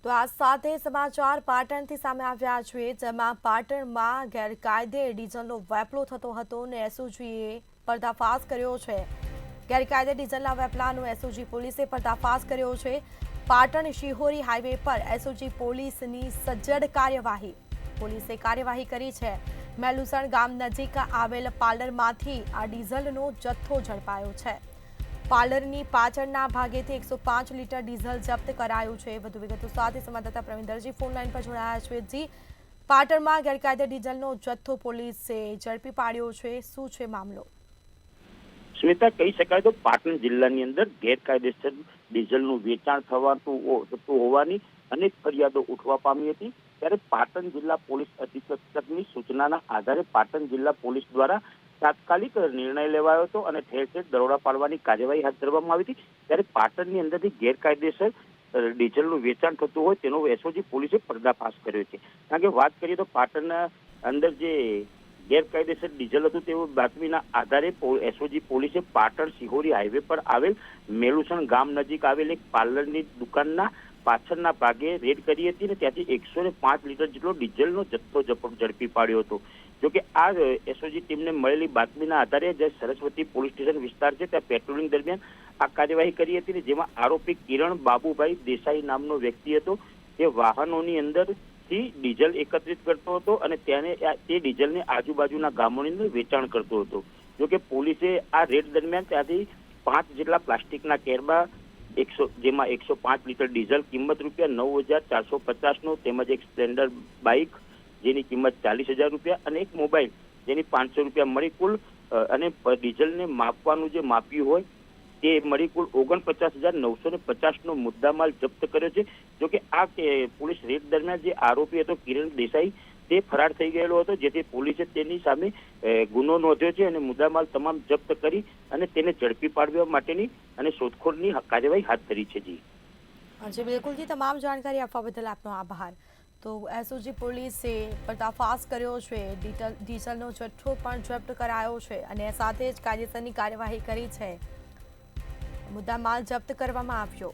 તો આ સાથે સમાચાર પાટણથી સામે આવ્યા છે, જેમાં પાટણમાં ગેરકાયદે ડીઝલનો વેપલો થતો હતો અને એસઓજીએ પર્દાફાશ કર્યો છે। ગેરકાયદે ડીઝલના વેપલાનો એસઓજી પોલીસે પર્દાફાશ કર્યો છે। પાટણ શિહોરી હાઈવે પર એસઓજી પોલીસની સજ્જડ કાર્યવાહી, પોલીસે કાર્યવાહી કરી છે। મેલુસણ ગામ નજીક આવેલ પાર્લરમાંથી આ ડીઝલનો જથ્થો ઝડપાયો છે। પાર્લરની પાછળના ભાગેથી 105 લીટર ડીઝલ જપ્ત કરાયું છે। વધુ વિગતો સાથે સંવાદદાતા પ્રવીણ દરજી ફોન લાઈન પર જોડાયા છે। જી, પાટણમાં ગેરકાયદે ડીઝલનો જથ્થો પોલીસે ઝડપી પાડ્યો છે, શું છે મામલો? સ્મિતા, કહી શકાય તો પાટણ જિલ્લાની અંદર ગેરકાયદેસર ડીઝલનું વેચાણ થતું હોવાની અનેક ફરિયાદો ઉઠવા પામી હતી। ત્યારે પાટણ જિલ્લા પોલીસ અધિક્ષકની સૂચનાના આધારે પાટણ જિલ્લા પોલીસ દ્વારા તાત્કાલિક નિર્ણય લેવાયો હતો અને ઠેર ઠેર દરોડા પાડવાની કાર્યવાહી હાથ ધરવામાં આવી હતી। ત્યારે પાટણની અંદરથી ગેરકાયદેસર ડીઝલનું વેચાણ થતું હોય તેનો એસઓજી પોલીસે પર્દાફાશ કર્યો છે। કારણ કે વાત કરીએ તો પાટણના અંદર જે ગેરકાયદેસર ડીઝલ હતું તેવું બાતમીના આધારે એસઓજી પોલીસે પાટણ શિહોરી હાઈવે પર આવેલ મેલુસણ ગામ નજીક આવેલ એક પાર્લરની દુકાનના પાછળના ભાગે રેડ કરી હતી અને ત્યાંથી 105 લીટર જેટલો ડીઝલનો જથ્થો ઝડપી પાડ્યો હતો। જોકે આ એસઓજી ટીમને મળેલી બાતમીના આધારે જે સરસ્વતી પોલીસ સ્ટેશન વિસ્તાર છે ત્યાં પેટ્રોલિંગ દરમિયાન આ કાર્યવાહી કરી હતી, જેમાં આરોપી કિરણ બાબુભાઈ દેસાઈ નામનો વ્યક્તિ હતો। તે વાહનોની અંદરથી ડીઝલ એકત્રિત કરતો હતો અને તે ડીઝલને આજુબાજુના ગામોની અંદર વેચાણ કરતો હતો। જોકે પોલીસે આ રેડ દરમિયાન ત્યાંથી 5 જેટલા પ્લાસ્ટિકના કેરબા, જેમાં 105 લીટર ડીઝલ કિંમત ₹9,450નો, તેમજ એક સ્પ્લેન્ડર બાઇક જેની કિંમત ₹40,000 અને એક મોબાઈલ જેની ₹500 મળી કુલ અને ડીઝલને માપવાનું જે માપ્યું હોય તે મળી કુલ ₹49,950નો મુદ્દામાલ જપ્ત કર્યો છે। જોકે આ પોલીસ રેડ દરમિયાન જે આરોપી હતો કિરણ દેસાઈ તે ફરાર થઈ ગયેલો હતો, જેથી પોલીસે તેની સામે ગુનો નોંધ્યો છે અને મુદ્દામાલ તમામ જપ્ત કરી અને તેને ઝડપી પાડવા માટેની અને શોધખોળની કાર્યવાહી હાથ ધરી છે। જી બિલકુલ, તમામ જાણકારી આપવા બદલ આપનો આભાર। તો એસઓજી પોલીસે પર્દાફાશ કર્યો છે, ડીઝલનો જથ્થો પણ જપ્ત કરાયો છે અને સાથે જ કાયદેસરની કાર્યવાહી કરી છે, મુદ્દામાલ જપ્ત કરવામાં આવ્યો।